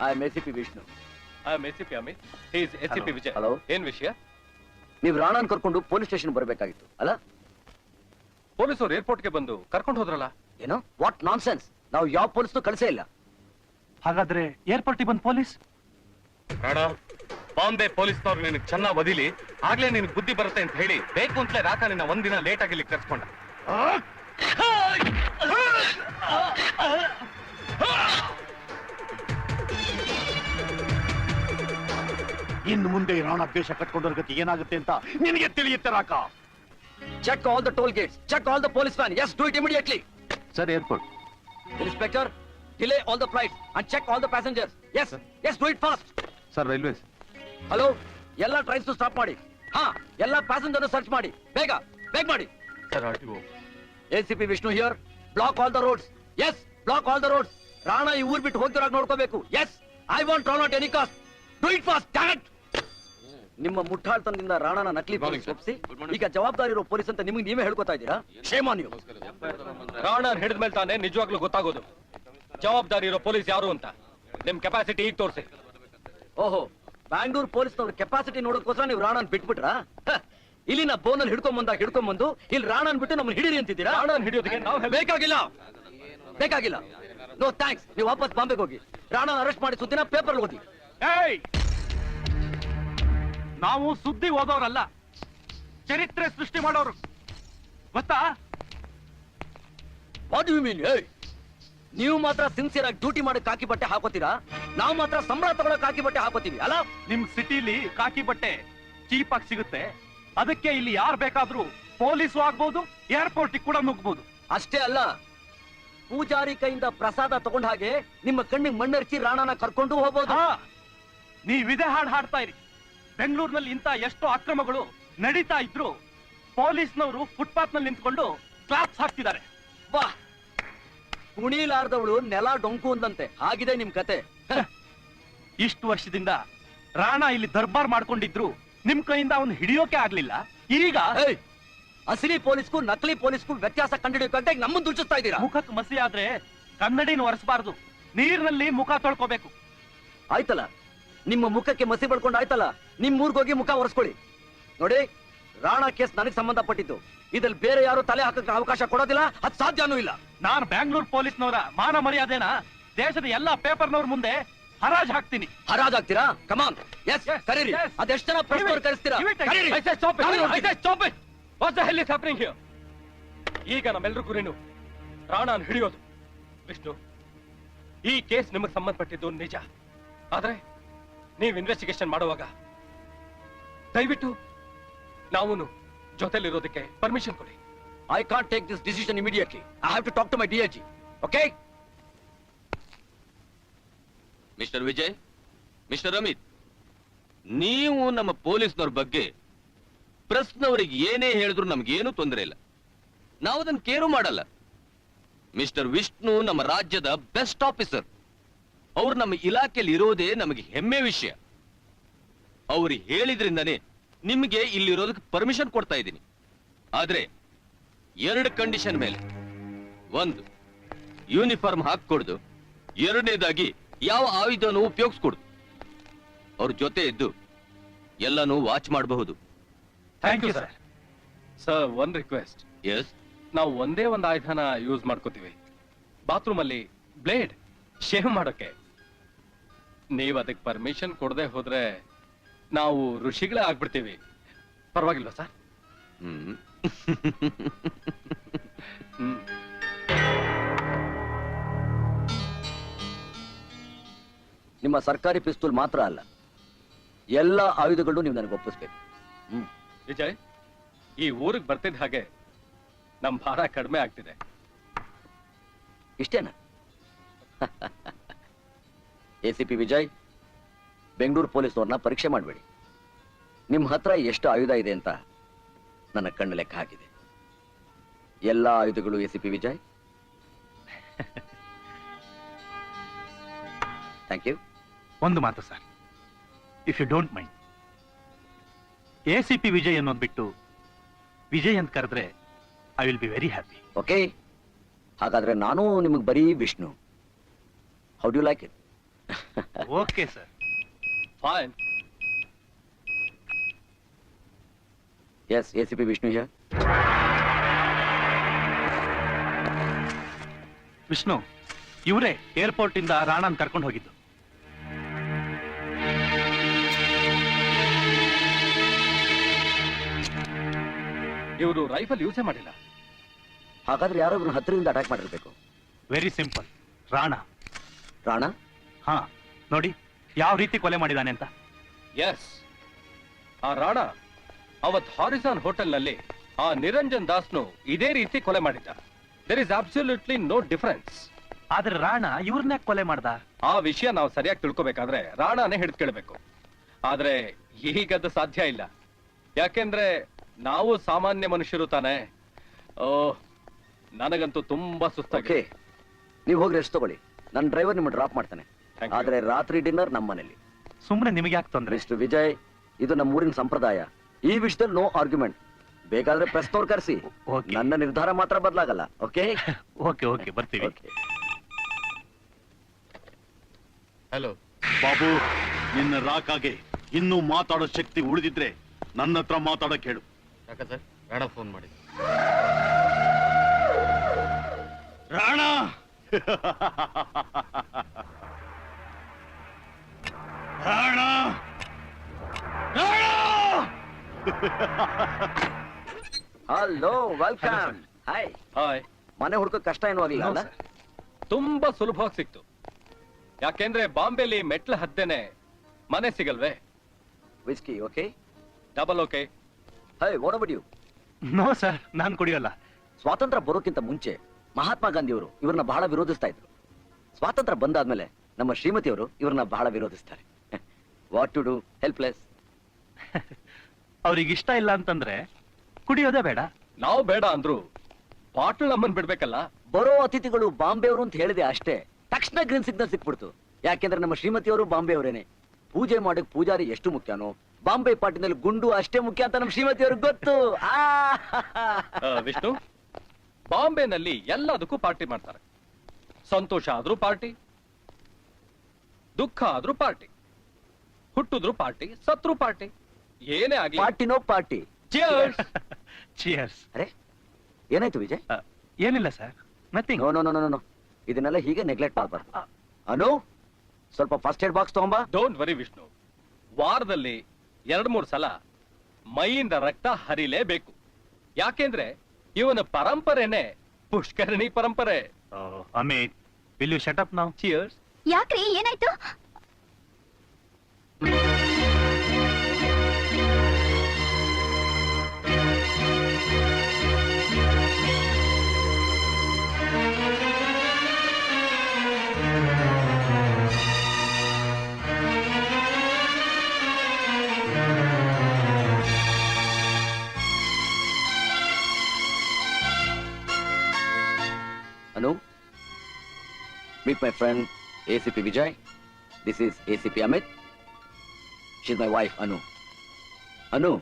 I am ACP Vishnu. I am ACP Amit. He is ACP Vijay. Hello. ಏನ್ ವಿಷಯ? ನೀವು ರಾಣಾನ್ ಕರ್ಕೊಂಡು ಪೊಲೀಸ್ ಸ್ಟೇಷನ್ ಬರಬೇಕಾಗಿತ್ತು ಅಲ್ಲ? ಪೊಲೀಸರು ಏರ್ಪೋರ್ಟ್ಗೆ ಬಂದು ಕರ್ಕೊಂಡು ಹೋದ್ರಲ್ಲ. ಏನೋ ವಾಟ್ ನಾನ್ ಸೆನ್ಸ್? ನಾವು ಯಾವ ಪೊಲೀಸ್ನು ಕಳಿಸೇ ಇಲ್ಲ. ಹಾಗಾದ್ರೆ ಏರ್ಪೋರ್ಟಿಗೆ ಬಂದು ಪೊಲೀಸ್? ರಾಣಾ, ಬಾಂಬೆ ಪೊಲೀಸ್ನವ್ರು ನಿನಗೆ ಚೆನ್ನಾಗಿ ಬದಿಲಿ ಆಗ್ಲೇ ನಿನಗೆ ಬುದ್ಧಿ ಬರುತ್ತೆ ಅಂತ ಹೇಳಿ ಬೇಕು ಅಂತಲೇ ರಾಕ ನಿನ್ನ ಒಂದಿನ ಲೇಟ್ ಆಗಿ ಇಲ್ಲಿ ಕರ್ಸ್ಕೊಂಡ. ಇನ್ನು ಮುಂದೆ ರಾಣಾ ದೇಶ ಕಟ್ಕೊಂಡವ್ರ ಗತಿ ಏನಾಗುತ್ತೆ ಅಂತ ನಿನಗೆ ತಿಳಿಯುತ್ತೆ ರಾಕ. Check all the toll gates, check all the police van. Yes, do it immediately. Sir, airport. Inspector, delay all the flights and check all the passengers. Yes, yes, do it fast. Sir, railways. Hello, ಎಲ್ಲ trains stop ಮಾಡಿ. ಹಾ, ಎಲ್ಲ passenger search ಮಾಡಿ. ಬೇಗ ಬೇಗ ಮಾಡಿ. Sir, RTO. ACP Vishnu here. Block all the roads. Yes, block all the roads. Rana ಈ ಊರ್ ಬಿಟ್ಟು ಹೋಗ್ತಿರಾಗ ನೋಡ್ಕೋಬೇಕು. Yes, I want Rana at any cost. Do it fast. Cat. ನಿಮ್ಮ ಮುಟ್ಟಾಳ್ತನದಿಂದ ರಾಣಾನ ನಕಲಿ ಪೊಲೀಸ್ ಒಪ್ಪಿಸಿ ಈಗ ಜವಾಬ್ದಾರಿ ಇರೋ ಪೊಲೀಸ್ ಅಂತ ನಿಮಗೆ ನೀವೇ ಹೇಳ್ಕೊತಾ ಇದ್ದೀರಾ? Shame on you. ರಾಣಾ ಹಿಡಿದ ಮೇಲೆ ತಾನೇ ನಿಜವಾಗ್ಲೂ ಗೊತ್ತಾಗೋದು ಜವಾಬ್ದಾರಿ ಇರೋ ಪೊಲೀಸ್ ಯಾರು ಅಂತ. ನಿಮ್ ಕೆಪಾಸಿಟಿ ಈಗ ತೋರಿಸಿ. ಓಹೋ, ಬ್ಯಾಂಗ್ಳೂರ್ ಪೊಲೀಸ್ನವ್ರ ಕೆಪಾಸಿಟಿ ನೋಡೋದಕ್ಕೋಸ್ಕರ ನೀವು ರಾಣಾನ್ ಬಿಟ್ಬಿಟ್ರ? ಇಲ್ಲಿನ ಬೋನಲ್ಲಿ ಹಿಡ್ಕೊಂಬಂದು ಇಲ್ಲಿ ರಾಣಾನ್ ಬಿಟ್ಟು ನಮ್ಮನ್ನ ಹಿಡೀರಿ ಅಂತಿದ್ದೀರಾ? ರಾಣಾನ್ ಹಿಡಿಯೋದಕ್ಕೆ ನಾವು ಬೇಕಾಗಿಲ್ಲ, ಬೇಕಾಗಿಲ್ಲ. No thanks. ನೀವು ವಾಪಸ್ ಬಾಂಬೆಗೆ ಹೋಗಿ ರಾಣಾನ್ ಅರೆಸ್ಟ್ ಮಾಡಿ ಸುದ್ದಿನ ಪೇಪರ್ ಓದಿ. ನಾವು ಸುದ್ದಿ ಓದೋರಲ್ಲ, ಚರಿತ್ರೆ ಸೃಷ್ಟಿ ಮಾಡೋರು, ಗೊತ್ತಾ? What you mean? ನೀವು ಮಾತ್ರ ಸಿನ್ಸಿಯರ್ ಆಗಿ ಡ್ಯೂಟಿ ಮಾಡಿ ಕಾಕಿ ಬಟ್ಟೆ ಹಾಕೋತೀರಾ, ನಾವು ಮಾತ್ರ ಸಂಬಳ ತಗೊಳಕ್ ಕಾಕಿ ಬಟ್ಟೆ ಹಾಕೋತೀವಿ ಅಲ್ಲ? ನಿಮ್ ಸಿಟಿಲಿ ಕಾಕಿ ಬಟ್ಟೆ ಚೀಪ್ ಆಗಿ ಸಿಗುತ್ತೆ, ಅದಕ್ಕೆ ಇಲ್ಲಿ ಯಾರು ಬೇಕಾದ್ರೂ ಪೊಲೀಸು ಆಗ್ಬೋದು, ಏರ್ಪೋರ್ಟ್ ಕೂಡ ನುಗ್ಬಹುದು. ಅಷ್ಟೇ ಅಲ್ಲ, ಪೂಜಾರಿ ಕೈಯಿಂದ ಪ್ರಸಾದ ತಗೊಂಡ ಹಾಗೆ ನಿಮ್ಮ ಕಣ್ಣಿಗೆ ಮಣ್ಣೆರ್ಚಿ ರಾಣಾನ ಕರ್ಕೊಂಡು ಹೋಗ್ಬೋದು. ನೀವಿದೆ ಹಾಡು ಹಾಡ್ತಾ ಇರಿ. ಬೆಂಗಳೂರಿನಲ್ಲಿ ಇಂತ ಎಷ್ಟೋ ಅಕ್ರಮಗಳು ನಡೀತಾ ಇದ್ರು ಪೊಲೀಸ್ನವರು ಫುಟ್ಪಾತ್ ನಲ್ಲಿ ನಿಂತ್ಕೊಂಡು ಕ್ಲಾಪ್ಸ್ ಹಾಕ್ತಿದ್ದಾರೆ. ಬಾ, ಕುಣಿಲಾರ್ದವಳು ನೆಲ ಡೊಂಕು ಅಂದಂತೆ ಆಗಿದೆ ನಿಮ್ ಕತೆ. ಇಷ್ಟು ವರ್ಷದಿಂದ ರಾಣಾ ಇಲ್ಲಿ ದರ್ಬಾರ್ ಮಾಡ್ಕೊಂಡಿದ್ರು ನಿಮ್ ಕೈಯಿಂದ ಅವನು ಹಿಡಿಯೋಕೆ ಆಗ್ಲಿಲ್ಲ. ಈಗ ಅಸಲಿ ಪೊಲೀಸ್ಗೂ ನಕಲಿ ಪೊಲೀಸ್ಗೂ ವ್ಯತ್ಯಾಸ ಕಂಡುಹಿಡಿಯೋಕೆ ನಮ್ಮನ್ನು ದುಚ್ಚಿಸ್ತಾ ಇದ್ದೀರಾ? ಮುಖಕ್ಕೆ ಮಸಿ ಆದ್ರೆ ಕನ್ನಡಿನ ಒರೆಸಬಾರ್ದು, ನೀರಿನಲ್ಲಿ ಮುಖ ತೊಳ್ಕೋಬೇಕು. ಆಯ್ತಲ್ಲ, ನಿಮ್ಮ ಮುಖಕ್ಕೆ ಮಸಿ ಬಳ್ಕೊಂಡು ಆಯ್ತಲ್ಲ, ನಿಮ್ ಊರ್ಗೋಗಿ ಮುಖ ಒರೆಸ್ಕೊಳ್ಳಿ. ನೋಡಿ, ರಾಣಾ ಕೇಸ್ ನನಗೆ ಸಂಬಂಧಪಟ್ಟಿದ್ದು. ಇದ್ರಲ್ಲಿ ಬೇರೆ ಯಾರು ತಲೆ ಹಾಕಕ್ಕೆ ಅವಕಾಶ ಕೊಡೋದಿಲ್ಲ, ಅದು ಸಾಧ್ಯನೂ ಇಲ್ಲ. ನಾನು ಬ್ಯಾಂಗ್ಳೂರ್ ಪೊಲೀಸ್ನವರ ಮಾನ ಮರ್ಯಾದೆನ ದೇಶದ ಎಲ್ಲಾ ಪೇಪರ್ನವ್ರ ಮುಂದೆ ಹರಾಜ್ ಹಾಕ್ತೀನಿ. ಹರಾಜ್ ಹಾಕ್ತೀರಾ? ಕಮಾನ್, ಎಸ್, ಕರೀರಿ. ಅದೆಷ್ಟು ಜನ ಪ್ರಶ್ನೆ ಕರೆಸ್ತೀರಾ? ಈಗ ನಮ್ಮೆಲ್ಲರೂ ಗುರಿನು ರಾಣಾನ್ ಹಿಡಿಯೋದು. ವಿಷ್ಣು, ಈ ಕೇಸ್ ನಿಮಗೆ ಸಂಬಂಧಪಟ್ಟಿದ್ದು ನಿಜ, ಆದ್ರೆ ನೀವು ಇನ್ವೆಸ್ಟಿಗೇಷನ್ ಮಾಡುವಾಗ ದಯವಿಟ್ಟು ನಾವು ಜೊತೆಲಿರೋದಕ್ಕೆ ಪರ್ಮಿಷನ್ ಕೊಡಿ. I can't take this decision immediately. I have to talk to my DIG. Okay? Mister Vijay, mister Amit, ನೀವು ನಮ್ಮ ಪೊಲೀಸ್ನವ್ರ ಬಗ್ಗೆ ಪ್ರೆಸ್ನವರಿಗೆ ಏನೇ ಹೇಳಿದ್ರು ನಮ್ಗೇನು ತೊಂದರೆ ಇಲ್ಲ, ನಾವು ಅದನ್ನ ಕೇರು ಮಾಡಲ್ಲ. ಮಿಸ್ಟರ್ ವಿಷ್ಣು ನಮ್ಮ ರಾಜ್ಯದ ಬೆಸ್ಟ್ ಆಫೀಸರ್. ಅವ್ರು ನಮ್ಮ ಇಲಾಖೆಯಲ್ಲಿ ಇರೋದೇ ನಮಗೆ ಹೆಮ್ಮೆ ವಿಷಯ. ಅವ್ರು ಹೇಳಿದ್ರಿಂದನೇ ನಿಮಗೆ ಇಲ್ಲಿರೋದಕ್ಕೆ ಪರ್ಮಿಷನ್ ಕೊಡ್ತಾ ಇದ್ದೀನಿ. ಆದ್ರೆ 2 ಕಂಡೀಷನ್ ಮೇಲೆ. 1, ಯೂನಿಫಾರ್ಮ್ ಹಾಕೊಡ್ದು. 2ನೇದಾಗಿ ಯಾವ ಆಯುಧನೂ ಉಪಯೋಗಿಸ್ಕೊಡ್ದು. ಅವ್ರ ಜೊತೆ ಇದ್ದು ಎಲ್ಲನೂ ವಾಚ್ ಮಾಡಬಹುದು. Thank you sir. Sir, one request. Yes. ನಾವು ಒಂದೇ ಒಂದು ಆಯುಧನ ಯೂಸ್ ಮಾಡ್ಕೋತೀವಿ, ಬಾತ್ರೂಮ್ ಅಲ್ಲಿ ಬ್ಲೇಡ್ ಶೇವ್ ಮಾಡೋಕೆ. ನೀವು ಅದಕ್ಕೆ ಪರ್ಮಿಷನ್ ಕೊಡದೆ ಹೋದ್ರೆ ನಾವು ಋಷಿಗಳೇ ಆಗ್ಬಿಡ್ತೀವಿ. ಪರವಾಗಿಲ್ವಾ ಸರ್? ನಿಮ್ಮ ಸರ್ಕಾರಿ ಪಿಸ್ತೂಲ್ ಮಾತ್ರ ಅಲ್ಲ, ಎಲ್ಲ ಆಯುಧಗಳು ನೀವು ನನಗೆ ಒಪ್ಪಿಸ್ಬೇಕು. ವಿಜಯ್, ಈ ಊರಿಗೆ ಬರ್ತಿದ್ದ ಹಾಗೆ ನಮ್ ಭಾರ ಕಡಿಮೆ ಆಗ್ತಿದೆ. ಇಷ್ಟೇನಾ? ಎಸಿಪಿ ವಿಜಯ್, ಬೆಂಗಳೂರು ಪೊಲೀಸ್ನವ್ರನ್ನ ಪರೀಕ್ಷೆ ಮಾಡಬೇಡಿ. ನಿಮ್ಮ ಹತ್ರ ಎಷ್ಟು ಆಯುಧ ಇದೆ ಅಂತ ನನ್ನ ಕಣ್ಣು ಲೆಕ್ಕ ಹಾಕಿದೆ. ಎಲ್ಲ ಆಯುಧಗಳು ಎಸಿಪಿ ವಿಜಯ್. Thank you. ಒಂದು ಮಾತು sir, if you don't mind, ACP Vijay ಅನ್ನೋದು ಬಿಟ್ಟು ವಿಜಯ್ ಅಂತ ಕರೆದ್ರೆ I will be very happy. Okay, ಹಾಗಾದ್ರೆ ನಾನು ನಿಮಗೆ ಬರೀ Vishnu. How do you like it? Okay sir. Fine. Yes ACP Vishnu here. Vishnu, ಇವರೇ ಏರ್ಪೋರ್ಟ್ ಇಂದ ರಾಣಾನ್ ಕರ್ಕೊಂಡು ಹೋಗಿದ್ದು. ಇವರು ರೈಫಲ್ ಯೂಸೇ ಮಾಡಿಲ್ಲ. ಹಾಗಾದ್ರೆ ಯಾರೋ ಇವ್ರನ್ನ ಹತ್ತಿರದಿಂದ ಅಟ್ಯಾಕ್ ಮಾಡಿರ್ಬೇಕು. Very simple, Rana. ರಾಣಾ? ಹಾ, ನೋಡಿ ಯಾವ ರೀತಿ ಕೊಲೆ ಮಾಡಿದಾನೆ ಅಂತ. ಎಸ್, ಆ ರಾಣಾ ಅವತ್ ಹಾರಿಸಾನ್ ಹೋಟೆಲ್ನಲ್ಲಿ ಆ ನಿರಂಜನ್ ದಾಸ್ನು ಇದೇ ರೀತಿ ಕೊಲೆ ಮಾಡಿದ್ದ. There is absolutely no difference. ಆದ್ರೆ ರಾಣಾ ಇವ್ರನ್ನ ಕೊಲೆ ಮಾಡ್ದ? ಆ ವಿಷಯ ನಾವು ಸರಿಯಾಗಿ ತಿಳ್ಕೊಬೇಕಾದ್ರೆ ರಾಣಾನೇ ಹಿಡಿದು ಕೇಳಬೇಕು. ಆದ್ರೆ ಈಗದು ಸಾಧ್ಯ ಇಲ್ಲ. ಯಾಕೆಂದ್ರೆ ನಾವು ಸಾಮಾನ್ಯ ಮನುಷ್ಯರು ತಾನೆ. ಓ, ನನಗಂತೂ ತುಂಬಾ ಸುಸ್ತಾಗಿದೆ. ಓಕೆ, ನೀವು ಹೋಗಿ ರೆಸ್ಟ್ ತಗೊಳ್ಳಿ. ನನ್ನ ಡ್ರೈವರ್ ನಿಮ್ಮ ಡ್ರಾಪ್ ಮಾಡ್ತಾನೆ. Thank you. ಆದ್ರೆ ರಾತ್ರಿ ಡಿನ್ನರ್ ನಮ್ಮ ಮನೇಲಿ. ಸುಮ್ಮನೆ ನಿಮಗೆ ಯಾಕೆ ತೊಂದ್ರೆ? ಮಿಸ್ಟರ್ ವಿಜಯ್, ಇದು ನಮ್ಮ ಊರಿನ ಸಂಪ್ರದಾಯ. ಈ ವಿಷಯದಲ್ಲಿ ನೋ ಆರ್ಗ್ಯುಮೆಂಟ್. ಬೇಕಾದ್ರೆ ಪ್ರೆಸ್ನವ್ರು ಕರೆಸಿ. Okay. ನನ್ನ ನಿರ್ಧಾರ ಮಾತ್ರ ಬದಲಾಗಲ್ಲ. ಓಕೆ ಓಕೆ ಓಕೆ, ಬರ್ತೀವಿ. ಹಲೋ ಬಾಬು, ನಿನ್ನ ರಾಕಾಗೆ ಇನ್ನೂ ಮಾತಾಡೋ ಶಕ್ತಿ ಉಳಿದಿದ್ರೆ ನನ್ನ ಹತ್ರ ಮಾತಾಡಕ್ ಹೇಳು. ಯಾಕ ಸರ್, ರಾಣಾ ಫೋನ್ ಮಾಡಿ. Rana Rana hello, welcome. Hi. Hi. ಮನೆ ಹುಡ್ಕೋ ಕಷ್ಟ ಏನೂ ಆಗಿಲ್ಲ ಅಲ್ಲ? ತುಂಬಾ ಸುಲಭವಾಗಿ ಸಿಕ್ತು. ಯಾಕೆಂದ್ರೆ ಬಾಂಬೆಲಿ ಮೆಟ್ಲ ಹತ್ತೇನೆ ಮನೆ ಸಿಗಲ್ವೇ. Whisky okay? Double okay. Hey, what about you? No sir, ನಾನು ಕುಡಿಯೋಲ್ಲ. ಸ್ವಾತಂತ್ರ್ಯ ಬರೋಕ್ಕಿಂತ ಮುಂಚೆ ಮಹಾತ್ಮ ಗಾಂಧಿ ಅವರು ಇವ್ರನ್ನ ಬಹಳ ವಿರೋಧಿಸ್ತಾ ಇದ್ರು. ಸ್ವಾತಂತ್ರ್ಯ ಬಂದಾದ್ಮೇಲೆ ನಮ್ಮ ಶ್ರೀಮತಿಯವರು ಇವ್ರನ್ನ ಬಹಳ ವಿರೋಧಿಸ್ತಾರೆ. What to do? ಹೆಲ್ಪ್ಲೆಸ್. ಅವ್ರಿಗೆ ಇಷ್ಟ ಇಲ್ಲ ಅಂತಂದ್ರೆ ಕುಡಿಯೋದೇ ಬೇಡ. ನಾವು ಬೇಡ ಅಂದ್ರು ಬಾಟ್ಲ್ ನಮ್ಮನ್ ಬಿಡ್ಬೇಕಲ್ಲ. ಬರೋ ಅತಿಥಿಗಳು ಬಾಂಬೆ ಅವರು ಅಂತ ಹೇಳಿದೆ ಅಷ್ಟೇ, ತಕ್ಷಣ ಗ್ರೀನ್ ಸಿಗ್ನಲ್ ಸಿಕ್ಬಿಡ್ತು. ಯಾಕೆಂದ್ರೆ ನಮ್ಮ ಶ್ರೀಮತಿಯವರು ಬಾಂಬೆ ಅವರೇನೆ. ಪೂಜೆ ಮಾಡಕ್ ಪೂಜಾರಿ ಎಷ್ಟು ಮುಖ್ಯನೋ, ಬಾಂಬೆ ಪಾಟಿನಲ್ಲಿ ಗುಂಡು ಅಷ್ಟೇ ಮುಖ್ಯ ಅಂತ ನಮ್ಮ ಶ್ರೀಮತಿಯವ್ರಿಗೆ ಗೊತ್ತು. ವಿಷ್ಣು, ಬಾಂಬೆನಲ್ಲಿ ಎಲ್ಲದಕ್ಕೂ ಪಾರ್ಟಿ ಮಾಡ್ತಾರೆ. ಸಂತೋಷ ಆದ್ರೂ ಪಾರ್ಟಿ, ದುಃಖ ಆದ್ರೂ ಪಾರ್ಟಿ, ಹುಟ್ಟಿದ್ರು ಪಾರ್ಟಿ, ಸತ್ರು ಪಾರ್ಟಿ, ಏನೇ ಆಗ್ಲಿ ಪಾರ್ಟಿನೋ ಪಾರ್ಟಿ. Cheers. ಚಿಯರ್ಸ್. ಅರೆ, ಏನಾಯ್ತು ವಿಜಯ್? ಏನಿಲ್ಲ sir, nothing. No no no no no, ಇದನ್ನೆಲ್ಲ ಹೀಗೆ ನೆಗ್ಲೆಕ್ಟ್ ಮಾಡಬಾರ್ದು. ಅನು, ಸ್ವಲ್ಪ ಫಸ್ಟ್ ಏಡ್ ಬಾಕ್ಸ್ ತಗೊಂಬಾ. ಡೋಂಟ್ ವರಿ ವಿಷ್ಣು, ವಾರದಲ್ಲಿ 2-3 ಸಲ ಮೈಯಿಂದ ರಕ್ತ ಹರಿಲೇಬೇಕು. ಯಾಕೆಂದ್ರೆ ಇವನ ಪರಂಪರೆನೆ ಪುಷ್ಕರಣಿ ಪರಂಪರೆ. Amit, will you shut up now? Cheers. ಯಾಕ್ರಿ, ಏನಾಯ್ತು? Anu, meet my friend ACP Vijay. This is ACP Amit. She's my wife, Anu. Anu,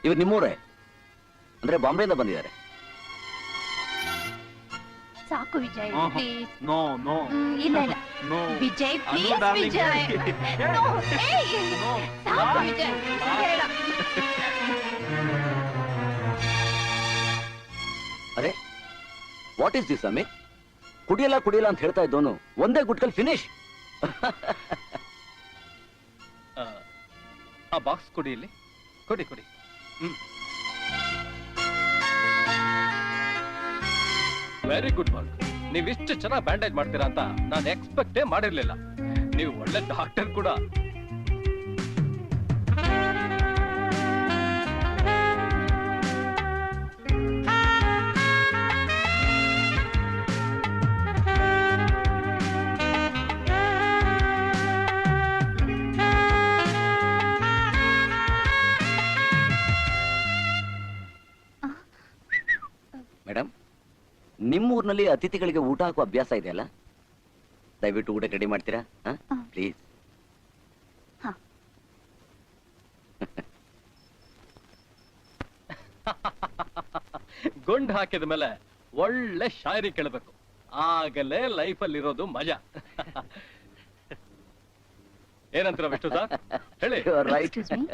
ಇವ್ರು ನಿಮ್ಮೂರೇ? ಅಂದ್ರೆ ಬಾಂಬೆಯಿಂದ ಬಂದಿದ್ದಾರೆ. ಸಾಕು ವಿಜಯ್, ಪ್ಲೀಸ್. ನೋ ನೋ ಇಲ್ಲ ಇಲ್ಲ, no. Vijay please. darling. Vijay No, ಏಯ್, ಸಾಕು ವಿಜಯ್, ಬೇಡ. ಅರೆ, ವಾಟ್ ಇಸ್ ದಿಸ್ ಅಮಿತ್? ಕುಡಿಯಲ್ಲ ಕುಡಿಯಲ್ಲ ಅಂತ ಹೇಳ್ತಾ ಇದ್ದೋನು ಒಂದೇ ಗುಟ್ಕಲ್ ಫಿನಿಶ್. ಆ ಬಾಕ್ಸ್ ಕೊಡಿ, ಇಲ್ಲಿ ಕೊಡಿ ಕೊಡಿ. Very good work. ನೀವು ಇಷ್ಟು ಚೆನ್ನಾಗಿ ಬ್ಯಾಂಡೇಜ್ ಮಾಡ್ತೀರಾ ಅಂತ ನಾನು ಎಕ್ಸ್ಪೆಕ್ಟೇ ಮಾಡಿರ್ಲಿಲ್ಲ. ನೀವು ಒಳ್ಳೆ ಡಾಕ್ಟರ್ ಕೂಡ. ಮೇಡಮ್, ನಿಮ್ಮೂರಿನಲ್ಲಿ ಅತಿಥಿಗಳಿಗೆ ಊಟ ಹಾಕುವ ಅಭ್ಯಾಸ ಇದೆಯಲ್ಲ? ದಯವಿಟ್ಟು ಊಟ ರೆಡಿ ಮಾಡ್ತೀರಾ? ಪ್ಲೀಸ್. ಗುಂಡ್ ಹಾಕಿದ ಮೇಲೆ ಒಳ್ಳೆ ಶಾಯರಿ ಕೇಳಬೇಕು, ಆಗಲೇ ಲೈಫಲ್ಲಿ ಇರೋದು ಮಜಾ. ಏನಂತೀರ ವಿಷ್ಣು ಸರ್ ಹೇಳಿ. Right Excuse me.